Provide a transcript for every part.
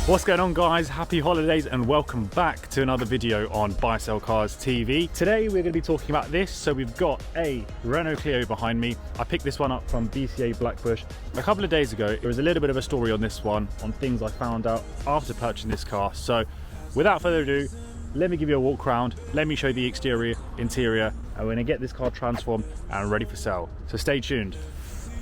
What's going on, guys? Happy holidays and welcome back to another video on Buy Sell Cars TV. Today we're going to be talking about this. So we've got a Renault Clio behind me. I picked this one up from BCA Blackbush a couple of days ago. There was a little bit of a story on this one, on things I found out after purchasing this car. So without further ado, let me give you a walk around, let me show you the exterior, interior, and we're going to get this car transformed and ready for sale. So stay tuned.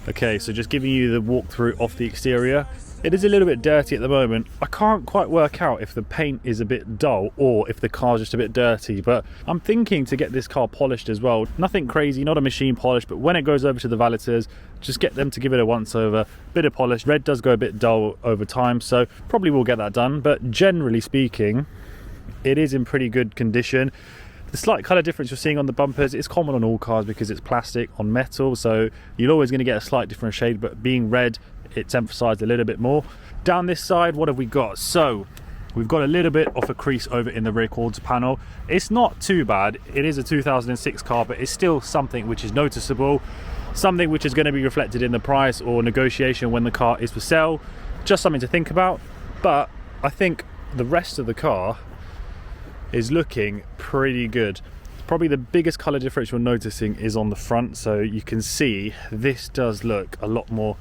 Okay, so just giving you the walkthrough of the exterior. It is a little bit dirty at the moment. I can't quite work out if the paint is a bit dull or if the car's just a bit dirty, but I'm thinking to get this car polished as well. Nothing crazy, not a machine polish, but when it goes over to the valeters, just get them to give it a once over, bit of polish. Red does go a bit dull over time, so probably will get that done, but generally speaking, it is in pretty good condition. The slight colour difference you're seeing on the bumpers is common on all cars because it's plastic on metal, so you're always going to get a slight different shade, but being red, it's emphasised a little bit more. Down this side, what have we got? So we've got a little bit of a crease over in the rear quarters panel. It's not too bad. It is a 2006 car, but it's still something which is noticeable, something which is going to be reflected in the price or negotiation when the car is for sale. Just something to think about. But I think the rest of the car is looking pretty good. Probably the biggest colour difference you're noticing is on the front, so you can see this does look a lot more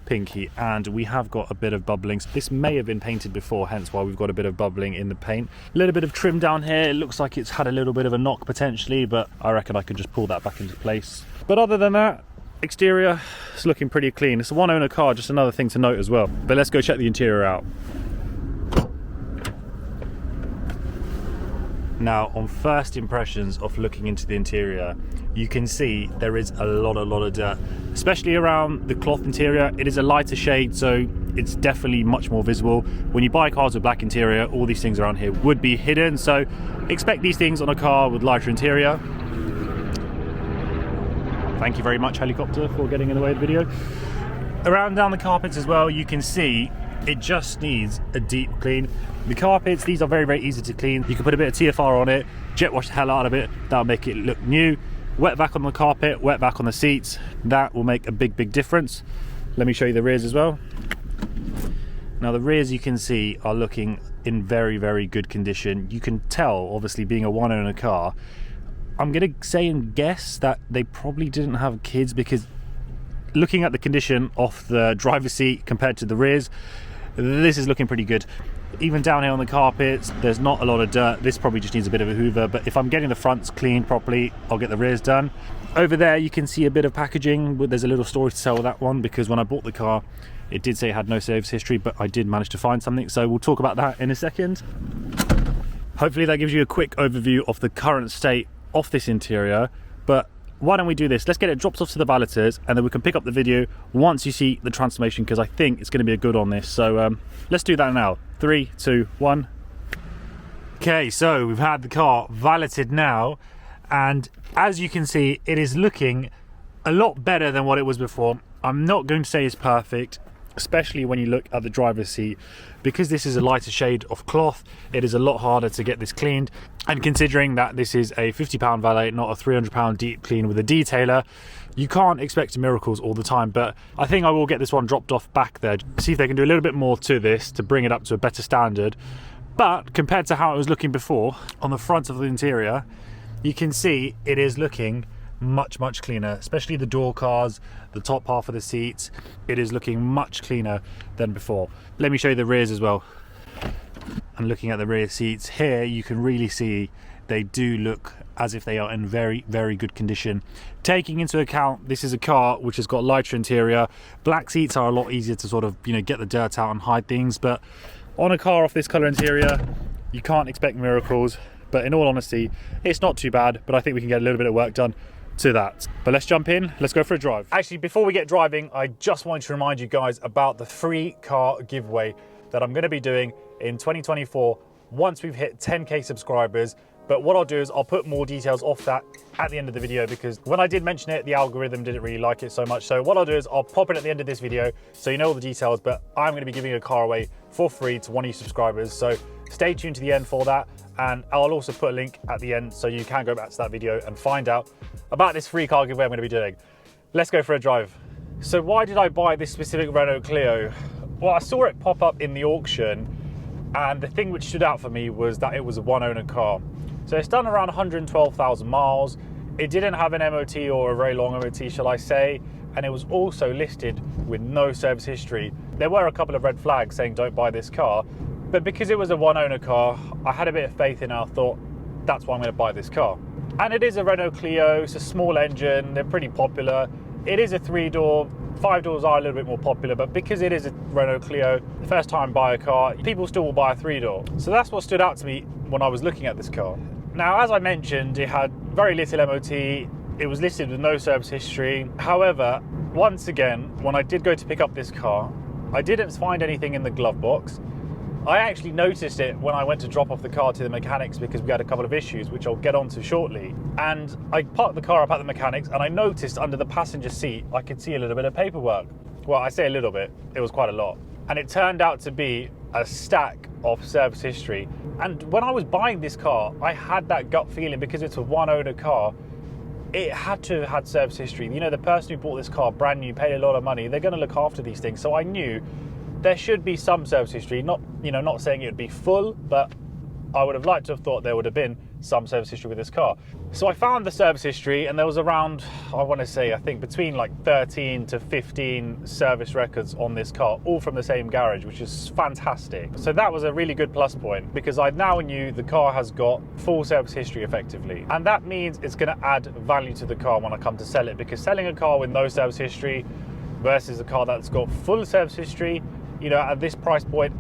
pinky, and we have got a bit of bubbling. This may have been painted before, hence why we've got a bit of bubbling in the paint. A little bit of trim down here. It looks like it's had a little bit of a knock potentially, but I reckon I could just pull that back into place. But other than that, exterior is looking pretty clean. It's a one owner car, just another thing to note as well. But let's go check the interior out. Now, on first impressions of looking into the interior, you can see there is a lot of dirt, especially around the cloth interior. It is a lighter shade, so it's definitely much more visible. When you buy cars with black interior, all these things around here would be hidden, so expect these things on a car with lighter interior. Thank you very much, helicopter, for getting in the way of the video. Around down the carpets as well, you can see it just needs a deep clean. The carpets, these are very easy to clean. You can put a bit of TFR on it, jet wash the hell out of it, that'll make it look new. Wet back on the carpet, wet back on the seats, that will make a big difference. Let me show you the rears as well. Now the rears, you can see, are looking in very good condition. You can tell, obviously being a one owner car, I'm gonna say and guess that they probably didn't have kids, because looking at the condition of the driver's seat compared to the rears, this is looking pretty good. Even down here on the carpets, there's not a lot of dirt. This probably just needs a bit of a hoover, but if I'm getting the fronts cleaned properly, I'll get the rears done. Over there, you can see a bit of packaging. There's a little story to tell with that one, because when I bought the car, it did say it had no service history, but I did manage to find something, so we'll talk about that in a second. Hopefully that gives you a quick overview of the current state of this interior, but why don't we do this? Let's get it dropped off to the valeters, and then we can pick up the video once you see the transformation, because I think it's going to be a good on this. So let's do that now. 3, 2, 1. Okay, so we've had the car valeted now, and as you can see, it is looking a lot better than what it was before. I'm not going to say it's perfect, especially when you look at the driver's seat. Because this is a lighter shade of cloth, it is a lot harder to get this cleaned, and considering that this is a £50 valet, not a £300 deep clean with a detailer, you can't expect miracles all the time. But I think I will get this one dropped off back there, see if they can do a little bit more to this to bring it up to a better standard. But compared to how it was looking before, on the front of the interior, you can see it is looking much cleaner, especially the door cars, the top half of the seats. It is looking much cleaner than before. Let me show you the rears as well. And looking at the rear seats here, you can really see they do look as if they are in very good condition. Taking into account this is a car which has got lighter interior, black seats are a lot easier to sort of, you know, get the dirt out and hide things, but on a car off this color interior, you can't expect miracles. But in all honesty, it's not too bad, but I think we can get a little bit of work done to that. But let's jump in, let's go for a drive. Actually, before we get driving, I just want to remind you guys about the free car giveaway that I'm going to be doing in 2024 once we've hit 10k subscribers. But what I'll do is I'll put more details off that at the end of the video, because when I did mention it, the algorithm didn't really like it so much. So what I'll do is I'll pop it at the end of this video so you know all the details, but I'm going to be giving a car away for free to one of you subscribers. So stay tuned to the end for that. And I'll also put a link at the end so you can go back to that video and find out about this free car giveaway I'm going to be doing. Let's go for a drive. So why did I buy this specific Renault Clio? Well, I saw it pop up in the auction And the thing which stood out for me was that it was a one owner car. So it's done around 112,000 miles. It didn't have an MOT or a very long MOT, shall I say, and it was also listed with no service history. There were a couple of red flags saying don't buy this car, but because it was a one owner car, I had a bit of faith in it. I thought, that's why I'm going to buy this car. And it is a Renault Clio. It's a small engine. They're pretty popular. It is a 3-door. 5 doors are a little bit more popular, but because it is a Renault Clio, the first time I buy a car, people still will buy a 3-door. So that's what stood out to me when I was looking at this car. Now, as I mentioned, it had very little MOT. It was listed with no service history. However, once again, when I did go to pick up this car, I didn't find anything in the glove box. I actually noticed it when I went to drop off the car to the mechanics because we had a couple of issues, which I'll get onto shortly. And I parked the car up at the mechanics and I noticed under the passenger seat, I could see a little bit of paperwork. Well, I say a little bit, it was quite a lot. And it turned out to be a stack of service history. And when I was buying this car, I had that gut feeling because it's a one owner car, it had to have had service history. You know, the person who bought this car brand new, paid a lot of money, they're gonna look after these things. So I knew there should be some service history, not saying it would be full, but I would have liked to have thought there would have been some service history with this car. So I found the service history and there was around, I want to say, I think between like 13 to 15 service records on this car, all from the same garage, which is fantastic. So that was a really good plus point because I now knew the car has got full service history effectively. And that means it's going to add value to the car when I come to sell it, because selling a car with no service history versus a car that's got full service history, you know, at this price point,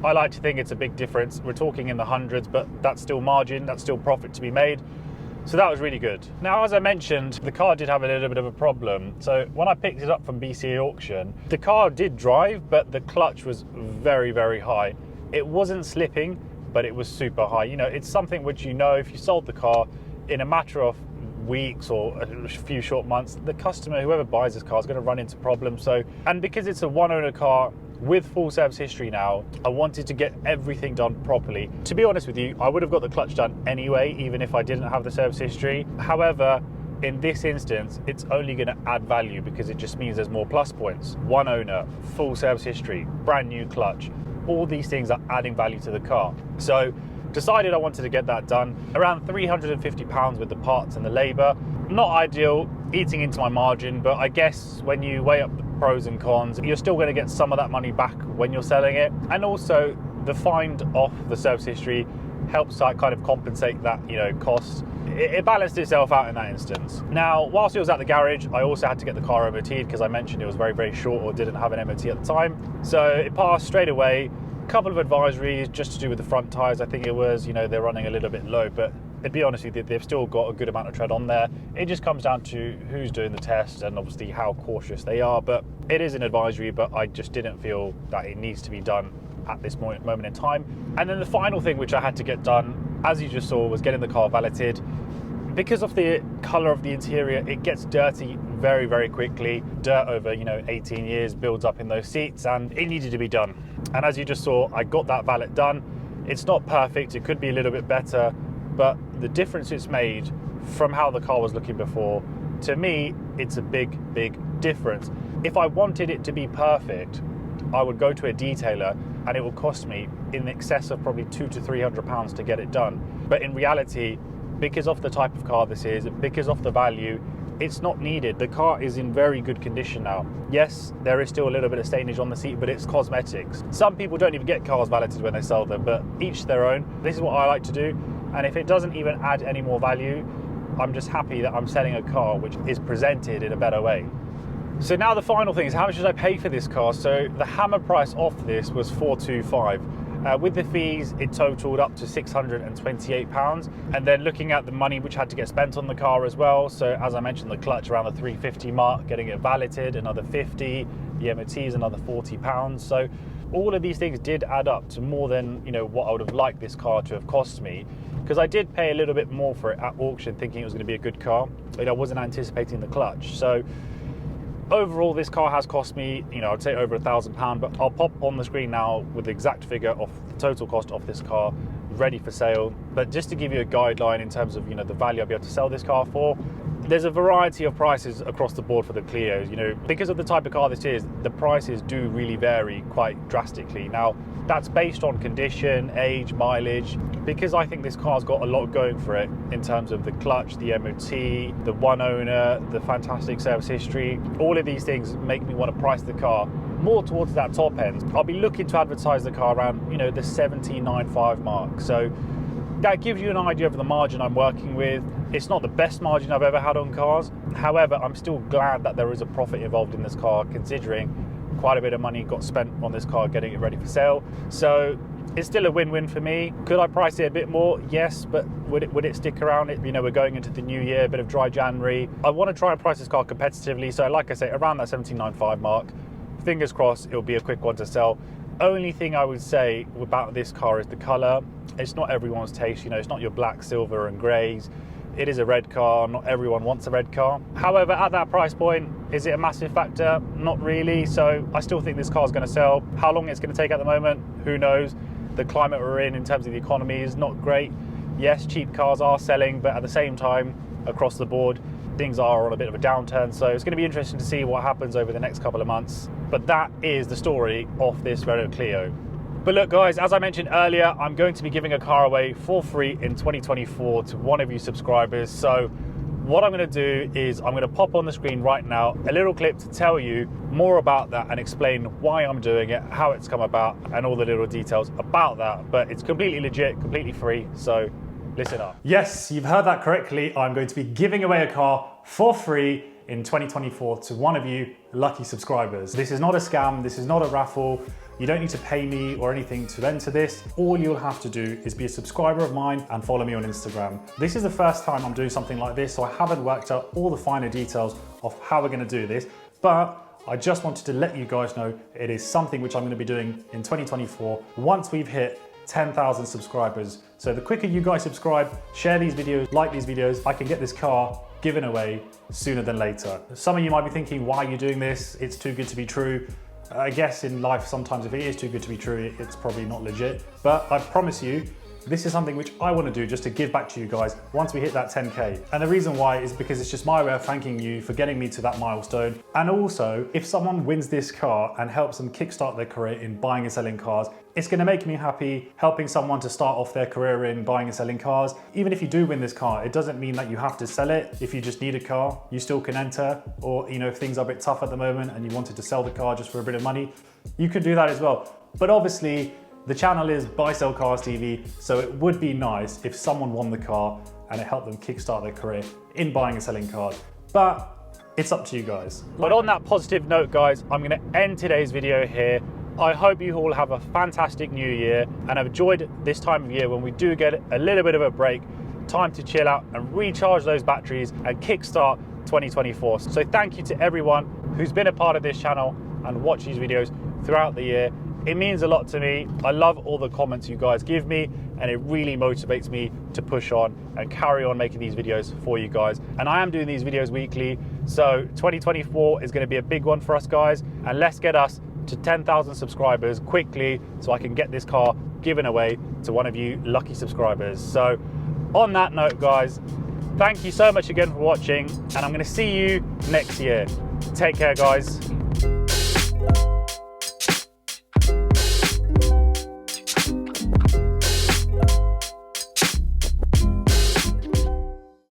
I like to think it's a big difference. We're talking in the hundreds, but that's still margin, that's still profit to be made. So that was really good. Now, as I mentioned, the car did have a little bit of a problem. So when I picked it up from BCA auction, the car did drive, but the clutch was very, very high. It wasn't slipping, but it was super high. You know, it's something which, you know, if you sold the car in a matter of weeks or a few short months, the customer, whoever buys this car, is going to run into problems. So, and because it's a one owner car with full service history now, I wanted to get everything done properly. To be honest with you, I would have got the clutch done anyway, even if I didn't have the service history. However, in this instance, it's only going to add value because it just means there's more plus points. One owner, full service history, brand new clutch. All these things are adding value to the car. So decided I wanted to get that done. Around £350 with the parts and the labour. Not ideal, eating into my margin, but I guess when you weigh up the pros and cons, you're still going to get some of that money back when you're selling it. And also the find off the service history helps kind of compensate that, you know, cost. It balanced itself out in that instance. Now, whilst it was at the garage, I also had to get the car MOT'd because I mentioned it was very, very short or didn't have an MOT at the time. So it passed straight away. Couple of advisories just to do with the front tyres. I think it was, you know, they're running a little bit low, but to be honest with you, they've still got a good amount of tread on there. It just comes down to who's doing the test and obviously how cautious they are, but it is an advisory, but I just didn't feel that it needs to be done at this moment in time. And then the final thing which I had to get done, as you just saw, was getting the car valeted. Because of the colour of the interior, it gets dirty very, very quickly. Dirt over, you know, 18 years builds up in those seats and it needed to be done. And as you just saw, I got that valet done. It's not perfect, it could be a little bit better, but the difference it's made from how the car was looking before, to me, it's a big, big difference. If I wanted it to be perfect, I would go to a detailer and it will cost me in excess of probably £200 to £300 to get it done. But in reality, because of the type of car this is, because of the value, it's not needed. The car is in very good condition now. Yes, there is still a little bit of stainage on the seat, but it's cosmetics. Some people don't even get cars valeted when they sell them, but each their own. This is what I like to do. And if it doesn't even add any more value, I'm just happy that I'm selling a car which is presented in a better way. So now the final thing is, how much did I pay for this car? So the hammer price off this was $425. With the fees, it totaled up to £628. And then looking at the money which had to get spent on the car as well. So as I mentioned, the clutch around the $350 mark, getting it valeted, another $50, the MOT is another £40. So all of these things did add up to more than, you know, what I would have liked this car to have cost me. Because I did pay a little bit more for it at auction, thinking it was going to be a good car, but I wasn't anticipating the clutch. So overall, this car has cost me, you know, I'd say over £1,000, but I'll pop on the screen now with the exact figure of the total cost of this car, ready for sale. But just to give you a guideline in terms of, you know, the value I'll be able to sell this car for, there's a variety of prices across the board for the Clios. You know, because of the type of car this is, the prices do really vary quite drastically. Now, that's based on condition, age, mileage, because I think this car's got a lot going for it in terms of the clutch, the MOT, the one owner, the fantastic service history. All of these things make me want to price the car more towards that top end. I'll be looking to advertise the car around, you know, the 17.95 mark. So that gives you an idea of the margin I'm working with. It's not the best margin I've ever had on cars. However, I'm still glad that there is a profit involved in this car, considering quite a bit of money got spent on this car getting it ready for sale. So it's still a win-win for me. Could I price it a bit more? Yes, but would it stick around? You know, we're going into the new year, a bit of dry January. I want to try and price this car competitively. So like I say, around that 17.95 mark. Fingers crossed it'll be a quick one to sell. Only thing I would say about this car is the color. It's not everyone's taste, you know, it's not your black, silver and grays. It is a red car, not everyone wants a red car. However, at that price point, is it a massive factor? Not really. So I still think this car is going to sell. How long it's going to take at the moment, who knows? The climate we're in terms of the economy is not great. Yes, cheap cars are selling, but at the same time, across the board, things are on a bit of a downturn. So it's going to be interesting to see what happens over the next couple of months. But that is the story of this Renault Clio. But look guys, as I mentioned earlier, I'm going to be giving a car away for free in 2024 to one of you subscribers. So what I'm going to do is I'm going to pop on the screen right now a little clip to tell you more about that and explain why I'm doing it, how it's come about, and all the little details about that. But it's completely legit, completely free, so listen up. Yes, you've heard that correctly. I'm going to be giving away a car for free in 2024 to one of you lucky subscribers. This is not a scam, this is not a raffle. You don't need to pay me or anything to enter this. All you'll have to do is be a subscriber of mine and follow me on Instagram. This is the first time I'm doing something like this, so I haven't worked out all the finer details of how we're going to do this, but I just wanted to let you guys know it is something which I'm going to be doing in 2024 once we've hit 10,000 subscribers. So the quicker you guys subscribe, share these videos, like these videos, I can get this car given away sooner than later. Some of you might be thinking, why are you doing this? It's too good to be true. I guess in life, sometimes if it is too good to be true, it's probably not legit. But I promise you, this is something which I want to do just to give back to you guys once we hit that 10K. And the reason why is because it's just my way of thanking you for getting me to that milestone. And also, if someone wins this car and helps them kickstart their career in buying and selling cars, it's going to make me happy helping someone to start off their career in buying and selling cars. Even if you do win this car, it doesn't mean that you have to sell it. If you just need a car, you still can enter. Or, you know, if things are a bit tough at the moment and you wanted to sell the car just for a bit of money, you could do that as well. But obviously, the channel is Buy Sell Cars TV, so it would be nice if someone won the car and it helped them kickstart their career in buying and selling cars. But it's up to you guys. But on that positive note, guys, I'm going to end today's video here. I hope you all have a fantastic new year and have enjoyed this time of year when we do get a little bit of a break, time to chill out and recharge those batteries and kickstart 2024. So thank you to everyone who's been a part of this channel and watched these videos throughout the year. It means a lot to me. I love all the comments you guys give me, and it really motivates me to push on and carry on making these videos for you guys. And I am doing these videos weekly, so 2024 is going to be a big one for us guys, and let's get us to 10,000 subscribers quickly so I can get this car given away to one of you lucky subscribers. So on that note, guys, thank you so much again for watching, and I'm going to see you next year. Take care, guys.